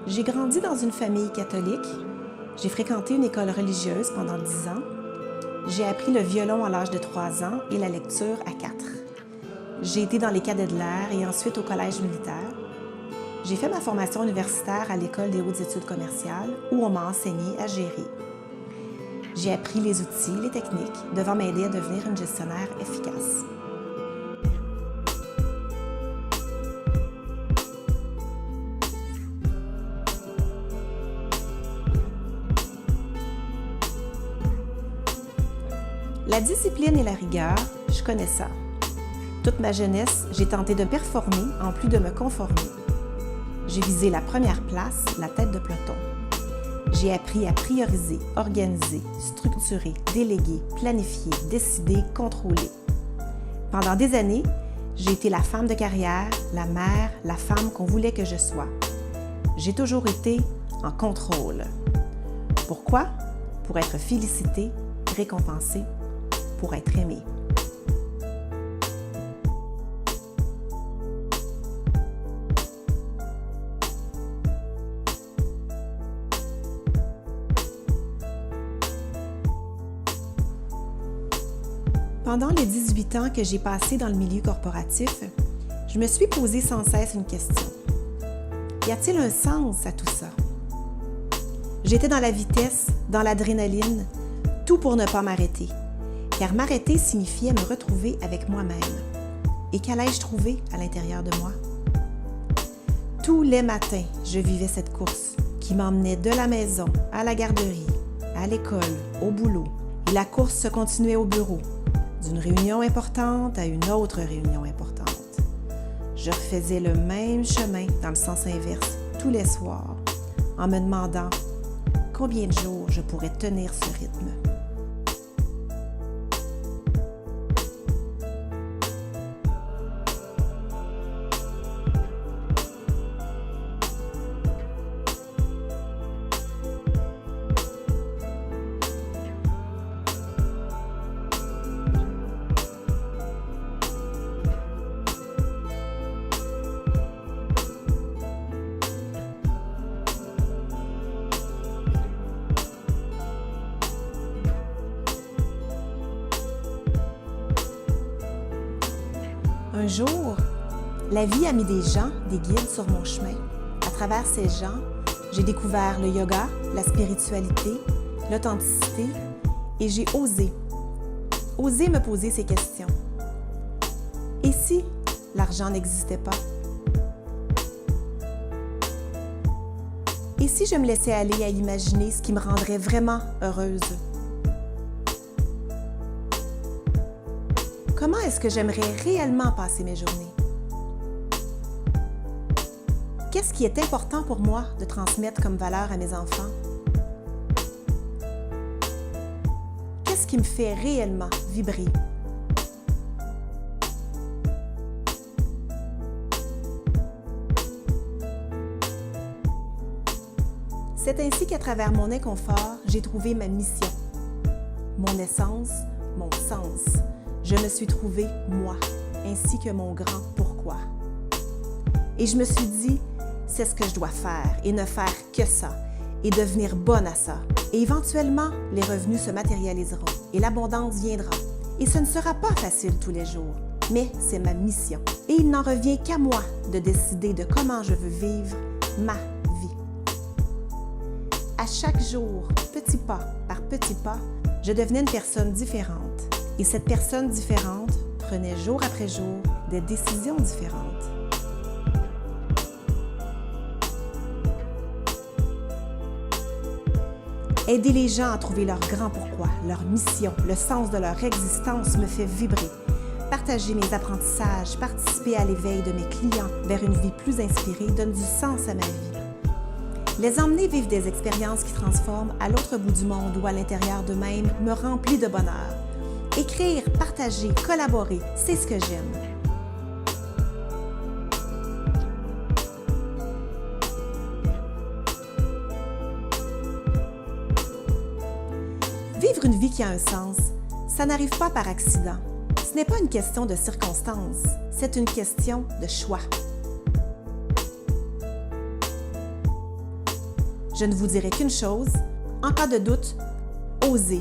J'ai grandi dans une famille catholique. J'ai fréquenté une école religieuse pendant 10 ans. J'ai appris le violon à l'âge de 3 ans et la lecture à 4. J'ai été dans les cadets de l'air et ensuite au collège militaire. J'ai fait ma formation universitaire à l'École des hautes études commerciales où on m'a enseigné à gérer. J'ai appris les outils, les techniques, devant m'aider à devenir une gestionnaire efficace. La discipline et la rigueur, je connais ça. Toute ma jeunesse, j'ai tenté de performer en plus de me conformer. J'ai visé la première place, la tête de peloton. J'ai appris à prioriser, organiser, structurer, déléguer, planifier, décider, contrôler. Pendant des années, j'ai été la femme de carrière, la mère, la femme qu'on voulait que je sois. J'ai toujours été en contrôle. Pourquoi? Pour être félicitée, récompensée, pour être aimée. Pendant les 18 ans que j'ai passé dans le milieu corporatif, je me suis posé sans cesse une question. Y a-t-il un sens à tout ça? J'étais dans la vitesse, dans l'adrénaline, tout pour ne pas m'arrêter. Car m'arrêter signifiait me retrouver avec moi-même. Et qu'allais-je trouver à l'intérieur de moi? Tous les matins, je vivais cette course qui m'emmenait de la maison à la garderie, à l'école, au boulot. Et la course se continuait au bureau, d'une réunion importante à une autre réunion importante. Je refaisais le même chemin dans le sens inverse tous les soirs, en me demandant combien de jours je pourrais tenir ce rythme. Un jour, la vie a mis des gens, des guides sur mon chemin. À travers ces gens, j'ai découvert le yoga, la spiritualité, l'authenticité et j'ai osé me poser ces questions. Et si l'argent n'existait pas? Et si je me laissais aller à imaginer ce qui me rendrait vraiment heureuse? Comment est-ce que j'aimerais réellement passer mes journées? Qu'est-ce qui est important pour moi de transmettre comme valeur à mes enfants? Qu'est-ce qui me fait réellement vibrer? C'est ainsi qu'à travers mon inconfort, j'ai trouvé ma mission, mon essence, mon sens. Je me suis trouvée moi, ainsi que mon grand pourquoi. Et je me suis dit, c'est ce que je dois faire et ne faire que ça, et devenir bonne à ça. Et éventuellement, les revenus se matérialiseront et l'abondance viendra. Et ce ne sera pas facile tous les jours, mais c'est ma mission. Et il n'en revient qu'à moi de décider de comment je veux vivre ma vie. À chaque jour, petit pas par petit pas, je devenais une personne différente. Et cette personne différente prenait jour après jour des décisions différentes. Aider les gens à trouver leur grand pourquoi, leur mission, le sens de leur existence me fait vibrer. Partager mes apprentissages, participer à l'éveil de mes clients vers une vie plus inspirée donne du sens à ma vie. Les emmener vivre des expériences qui transforment à l'autre bout du monde ou à l'intérieur d'eux-mêmes me remplit de bonheur. Écrire, partager, collaborer, c'est ce que j'aime. Vivre une vie qui a un sens, ça n'arrive pas par accident. Ce n'est pas une question de circonstance, c'est une question de choix. Je ne vous dirai qu'une chose, en cas de doute, osez.